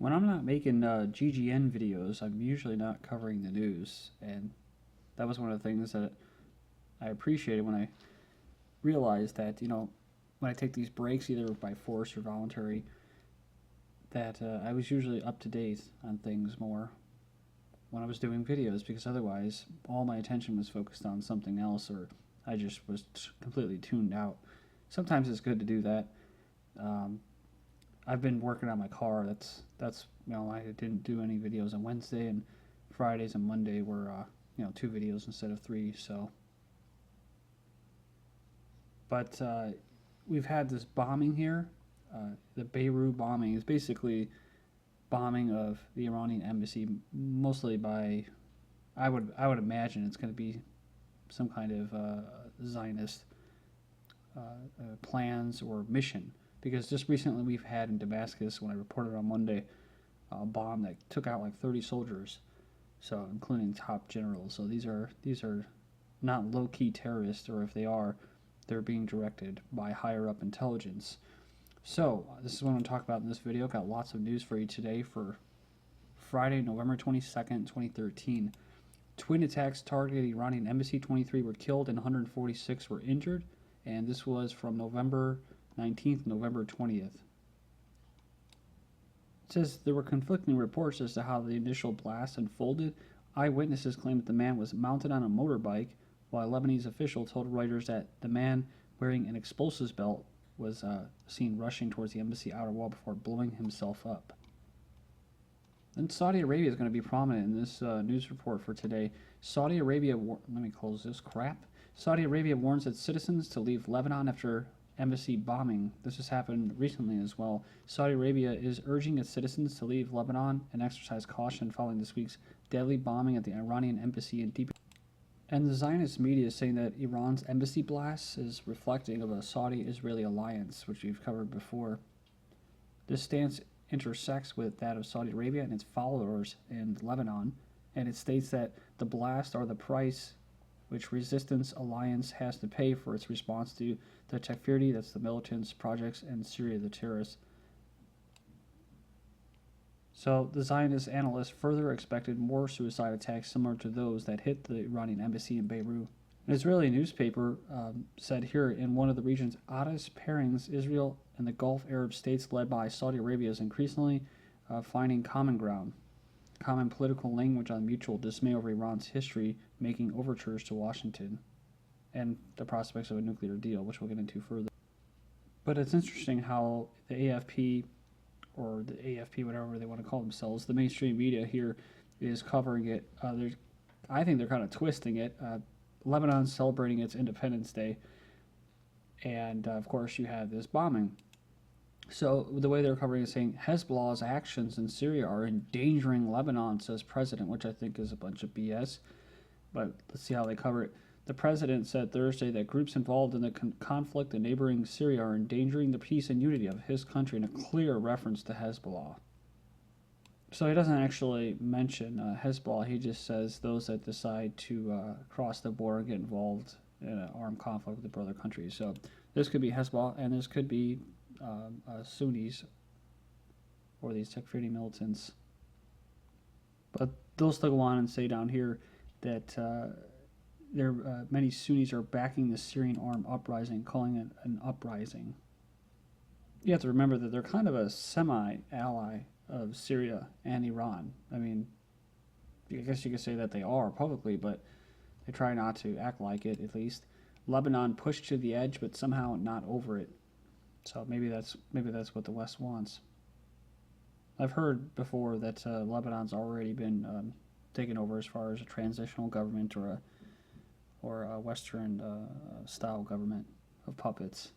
When I'm not making GGN videos, I'm usually not covering the news, and that was one of the things that I appreciated when I realized that, when I take these breaks, either by force or voluntary, that I was usually up to date on things more when I was doing videos, because otherwise all my attention was focused on something else, or I just was completely tuned out. Sometimes it's good to do that. Um, I've been working on my car. That's I didn't do any videos on Wednesday, and Fridays and Monday were 2 videos instead of 3. So, but we've had this bombing here. The Beirut bombing is basically bombing of the Iranian embassy, mostly by I would imagine it's going to be some kind of Zionist plans or mission, because just recently we've had in Damascus, when I reported on Monday, a bomb that took out like 30 soldiers, so including top generals. So these are not low-key terrorists, or if they are, they're being directed by higher up intelligence. So this is what I'm going to talk about in this video. Got lots of news for you today for Friday, November 22nd, 2013. Twin attacks targeted Iranian embassy. 23 were killed and 146 were injured. And this was from November 19th, November 20th. It says there were conflicting reports as to how the initial blast unfolded. Eyewitnesses claimed that the man was mounted on a motorbike, while a Lebanese official told Reuters that the man wearing an explosives belt was seen rushing towards the embassy outer wall before blowing himself up. And Saudi Arabia is going to be prominent in this news report for today. Saudi Arabia, let me close this crap. Saudi Arabia warns its citizens to leave Lebanon after embassy bombing. This has happened recently as well. Saudi Arabia is urging its citizens to leave Lebanon and exercise caution following this week's deadly bombing at the Iranian embassy in deep. And the Zionist media is saying that Iran's embassy blast is reflecting of a Saudi-Israeli alliance, which we've covered before. This stance intersects with that of Saudi Arabia and its followers in Lebanon, and it states that the blast are the price which resistance alliance has to pay for its response to the Takfiri, that's the militants, projects, and Syria, the terrorists. So the Zionist analysts further expected more suicide attacks similar to those that hit the Iranian embassy in Beirut. An Israeli newspaper said here, in one of the region's oddest pairings, Israel and the Gulf Arab states led by Saudi Arabia is increasingly finding common ground, common political language on mutual dismay over Iran's history, making overtures to Washington, and the prospects of a nuclear deal, which we'll get into further. But it's interesting how the AFP, or the AFP, whatever they want to call themselves, the mainstream media here is covering it. I think they're kind of twisting it. Lebanon's celebrating its Independence Day, and of course you have this bombing. So the way they're covering it is saying Hezbollah's actions in Syria are endangering Lebanon, says president, which I think is a bunch of BS. But let's see how they cover it. The president said Thursday that groups involved in the conflict in neighboring Syria are endangering the peace and unity of his country, in a clear reference to Hezbollah. So he doesn't actually mention Hezbollah. He just says those that decide to cross the border and get involved in an armed conflict with the brother countries. So this could be Hezbollah, and this could be Sunnis, or these Takfiri militants. But they'll still go on and say down here that many Sunnis are backing the Syrian armed uprising, calling it an uprising. You have to remember that they're kind of a semi-ally of Syria and Iran. I mean, I guess you could say that they are publicly, but they try not to act like it, at least. Lebanon pushed to the edge, but somehow not over it. So maybe that's what the West wants. I've heard before that Lebanon's already been taken over as far as a transitional government or a Western style government of puppets.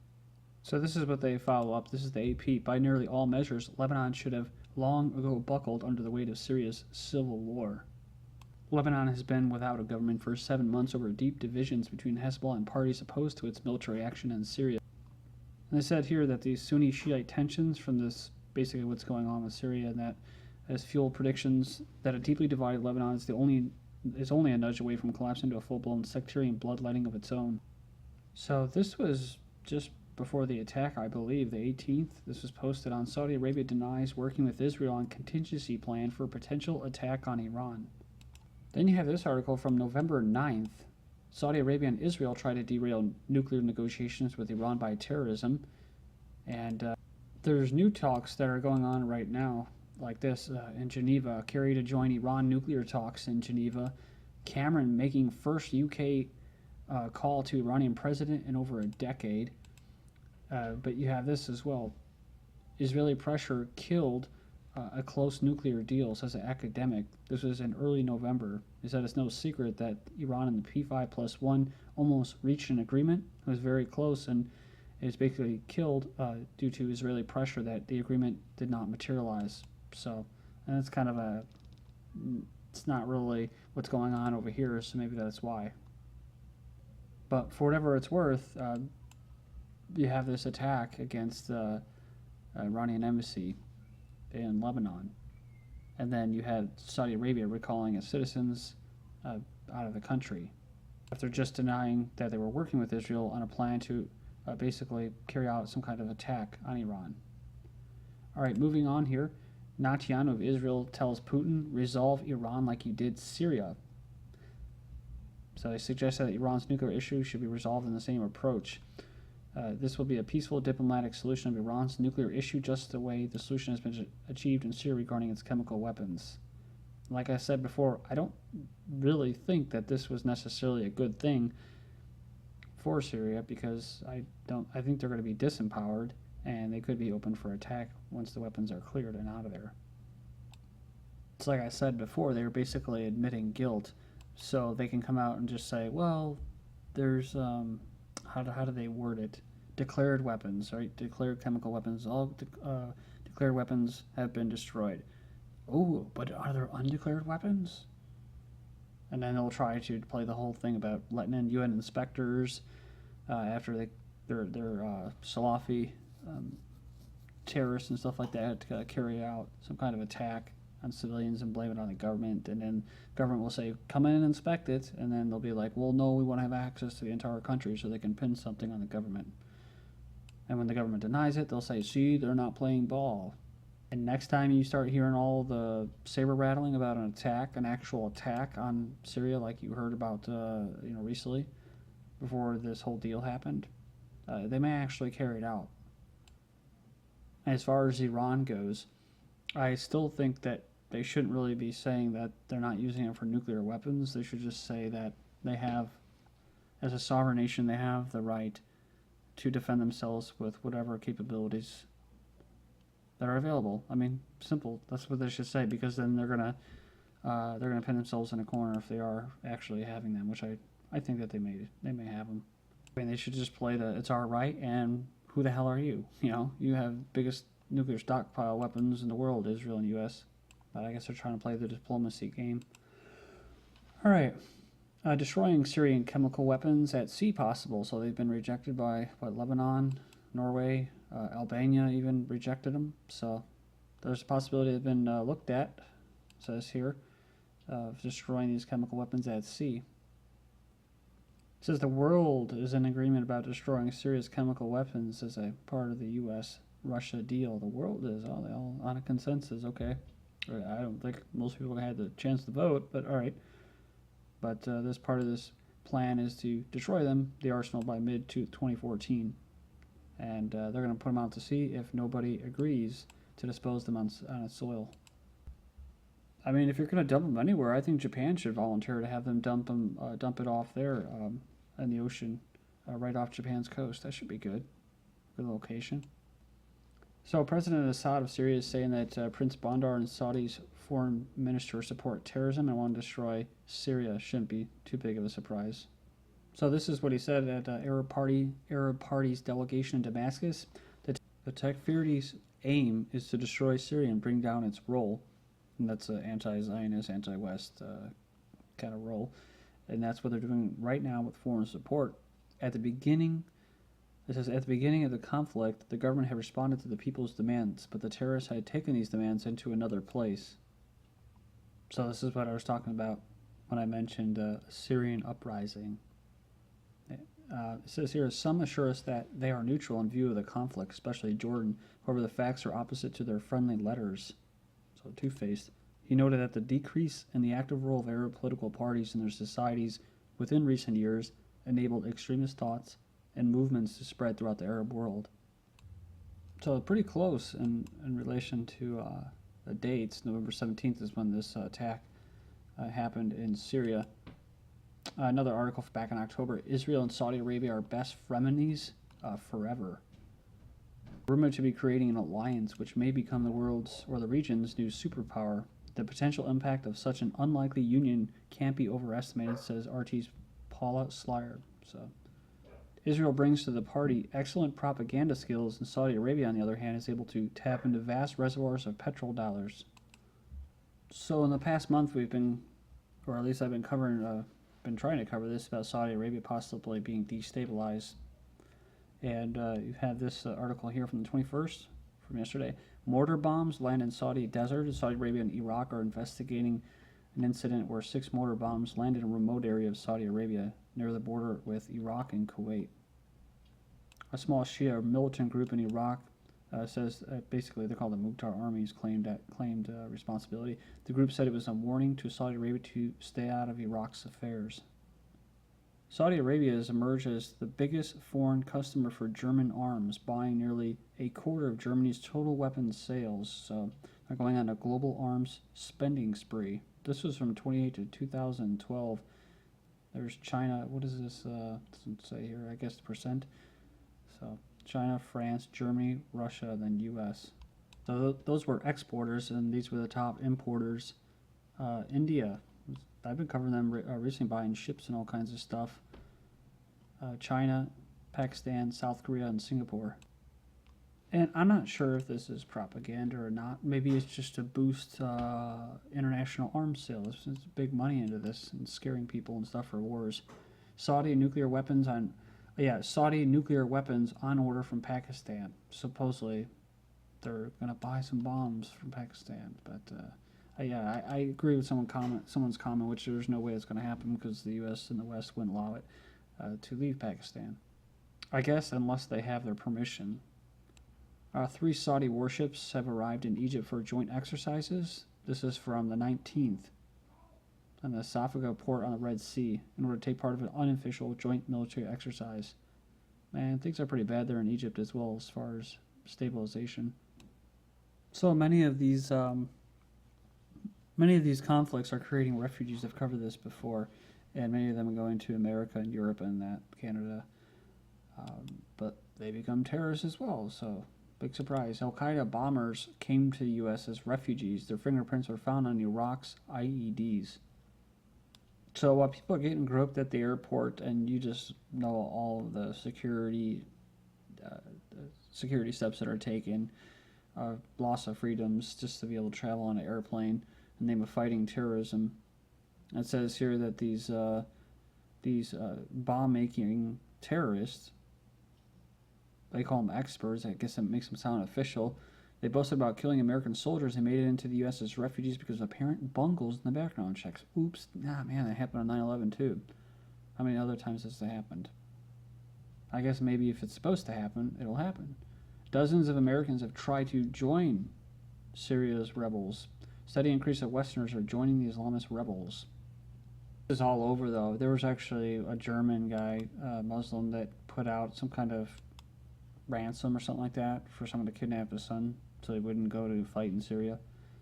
So this is what they follow up. This is the AP. By nearly all measures, Lebanon should have long ago buckled under the weight of Syria's civil war. Lebanon has been without a government for 7 months over deep divisions between Hezbollah and parties opposed to its military action in Syria. And they said here that these Sunni Shiite tensions from this, basically what's going on with Syria, and that has fueled predictions that a deeply divided Lebanon is only a nudge away from collapsing into a full-blown sectarian bloodletting of its own. So this was just before the attack, I believe, the 18th. This was posted on Saudi Arabia denies working with Israel on contingency plan for potential attack on Iran. Then you have this article from November 9th. Saudi Arabia and Israel try to derail nuclear negotiations with Iran by terrorism. And there's new talks that are going on right now, like this, in Geneva. Kerry to join Iran nuclear talks in Geneva. Cameron making first UK call to Iranian president in over a decade. But you have this as well. Israeli pressure killed a close nuclear deal, says an academic. This was in early November. He said it's no secret that Iran and the P5+1 almost reached an agreement. It was very close, and it was basically killed due to Israeli pressure that the agreement did not materialize. So, and it's kind of it's not really what's going on over here, so maybe that's why. But for whatever it's worth, you have this attack against the Iranian embassy in Lebanon. And then you had Saudi Arabia recalling its citizens out of the country after just denying that they were working with Israel on a plan to basically carry out some kind of attack on Iran. All right, moving on here. Netanyahu of Israel tells Putin, resolve Iran like you did Syria. So they suggest that Iran's nuclear issue should be resolved in the same approach. This will be a peaceful diplomatic solution of Iran's nuclear issue, just the way the solution has been achieved in Syria regarding its chemical weapons. Like I said before, I don't really think that this was necessarily a good thing for Syria, because I think they're going to be disempowered and they could be open for attack once the weapons are cleared and out of there. It's like I said before, they're basically admitting guilt, so they can come out and just say, well, there's how do they word it? Declared weapons, right? Declared chemical weapons. All declared weapons have been destroyed. Oh, but are there undeclared weapons? And then they'll try to play the whole thing about letting in UN inspectors after they're Salafi terrorists and stuff like that to carry out some kind of attack on civilians and blame it on the government, and then government will say, come in and inspect it, and then they'll be like, well, no, we want to have access to the entire country, so they can pin something on the government. And when the government denies it, they'll say, see, they're not playing ball. And next time you start hearing all the saber rattling about an attack, an actual attack on Syria, like you heard about recently, before this whole deal happened, they may actually carry it out. As far as Iran goes, I still think that they shouldn't really be saying that they're not using it for nuclear weapons. They should just say that they have, as a sovereign nation, they have the right to defend themselves with whatever capabilities that are available. I mean, simple. That's what they should say, because then they're gonna pin themselves in a corner if they are actually having them, which I think that they may have them. I mean, they should just play the it's our right, and who the hell are you? You have biggest nuclear stockpile weapons in the world, Israel and U.S. But I guess they're trying to play the diplomacy game. All right. Destroying Syrian chemical weapons at sea possible. So they've been rejected by, Lebanon, Norway, Albania even rejected them. So there's a possibility they've been looked at, says here, of destroying these chemical weapons at sea. It says the world is in agreement about destroying Syria's chemical weapons as a part of the U.S.-Russia deal. The world is. Oh, they all on a consensus. Okay. I don't think most people had the chance to vote, but all right. But this part of this plan is to destroy them, the arsenal, by mid-2014. And they're going to put them out to sea if nobody agrees to dispose them on its soil. I mean, if you're going to dump them anywhere, I think Japan should volunteer to have them dump it off there in the ocean, right off Japan's coast. That should be good. Good location. So President Assad of Syria is saying that Prince Bandar and Saudi's foreign minister support terrorism and want to destroy Syria. Shouldn't be too big of a surprise. So this is what he said at Arab Party's delegation in Damascus. The Takfiri's aim is to destroy Syria and bring down its role. And that's an anti-Zionist, anti-West kind of role. And that's what they're doing right now with foreign support. It says, at the beginning of the conflict, the government had responded to the people's demands, but the terrorists had taken these demands into another place. So this is what I was talking about when I mentioned Syrian uprising. It says here, some assure us that they are neutral in view of the conflict, especially Jordan. However, the facts are opposite to their friendly letters. So two-faced. He noted that the decrease in the active role of Arab political parties in their societies within recent years enabled extremist thoughts and movements to spread throughout the Arab world. So pretty close in relation to the dates. November 17th is when this attack happened in Syria. Another article back in October, Israel and Saudi Arabia are best frenemies forever. Rumored to be creating an alliance which may become the world's or the region's new superpower. The potential impact of such an unlikely union can't be overestimated, says RT's Paula Slyer. So, Israel brings to the party excellent propaganda skills, and Saudi Arabia, on the other hand, is able to tap into vast reservoirs of petrol dollars. So in the past month, we've been, or at least I've been covering, been trying to cover this about Saudi Arabia possibly being destabilized. And you have this article here from the 21st, from yesterday. Mortar bombs land in Saudi desert. Saudi Arabia and Iraq are investigating an incident where 6 mortar bombs landed in a remote area of Saudi Arabia near the border with Iraq and Kuwait. A small Shia militant group in Iraq says basically they're called the Mukhtar Armies claimed responsibility. The group said it was a warning to Saudi Arabia to stay out of Iraq's affairs. Saudi Arabia has emerged as the biggest foreign customer for German arms, buying nearly a quarter of Germany's total weapons sales. So they're going on a global arms spending spree. This was from 2008 to 2012. There's China. What is this? Doesn't say here. I guess the percent. So China, France, Germany, Russia, then U.S. So those were exporters, and these were the top importers. India. I've been covering them recently, buying ships and all kinds of stuff. China, Pakistan, South Korea, and Singapore. And I'm not sure if this is propaganda or not. Maybe it's just to boost international arms sales. There's big money into this and scaring people and stuff for wars. Saudi nuclear weapons on order from Pakistan. Supposedly, they're gonna buy some bombs from Pakistan, but. I agree with someone's comment, which there's no way it's going to happen because the U.S. and the West wouldn't allow it to leave Pakistan. I guess unless they have their permission. 3 Saudi warships have arrived in Egypt for joint exercises. This is from the 19th on the Safaga port on the Red Sea in order to take part of an unofficial joint military exercise. Man, things are pretty bad there in Egypt as well as far as stabilization. So many of these conflicts are creating refugees. I've covered this before, and many of them are going to America and Europe and Canada. But they become terrorists as well, so big surprise. Al-Qaeda bombers came to the U.S. as refugees. Their fingerprints were found on Iraq's IEDs. So while people are getting groped at the airport, and you just know all of the security steps that are taken, loss of freedoms just to be able to travel on an airplane, in the name of fighting terrorism. It says here that these bomb-making terrorists, they call them experts, I guess it makes them sound official, they boasted about killing American soldiers and made it into the U.S. as refugees because of apparent bungles in the background checks. Oops, man, that happened on 9/11 too. How many other times has that happened? I guess maybe if it's supposed to happen, it'll happen. Dozens of Americans have tried to join Syria's rebels. Steady increase of Westerners are joining the Islamist rebels. This is all over, though. There was actually a German guy, Muslim, that put out some kind of ransom or something like that for someone to kidnap his son so he wouldn't go to fight in Syria.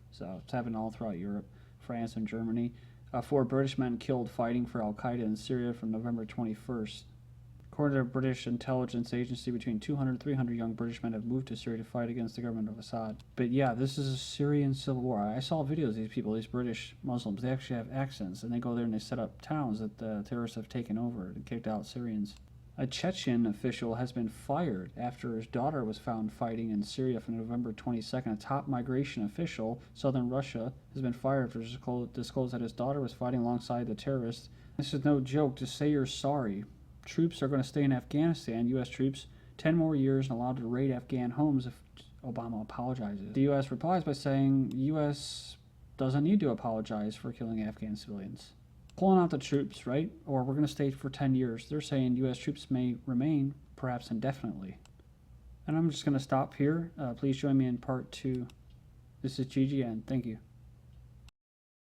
So it's happened all throughout Europe, France, and Germany. 4 British men killed fighting for Al-Qaeda in Syria from November 21st. According to the British intelligence agency, between 200 and 300 young British men have moved to Syria to fight against the government of Assad. But yeah, this is a Syrian civil war. I saw videos of these people, these British Muslims. They actually have accents, and they go there and they set up towns that the terrorists have taken over and kicked out Syrians. A Chechen official has been fired after his daughter was found fighting in Syria from November 22nd. A top migration official, southern Russia, has been fired after disclosed that his daughter was fighting alongside the terrorists. This is no joke. Just say you're sorry. Troops are going to stay in Afghanistan, U.S. troops, 10 more years and allowed to raid Afghan homes if Obama apologizes. The U.S. replies by saying the U.S. doesn't need to apologize for killing Afghan civilians. pulling out the troops, right? Or we're going to stay for 10 years. They're saying U.S. troops may remain, perhaps indefinitely. And I'm just going to stop here. Please join me in part 2. This is GGN. Thank you.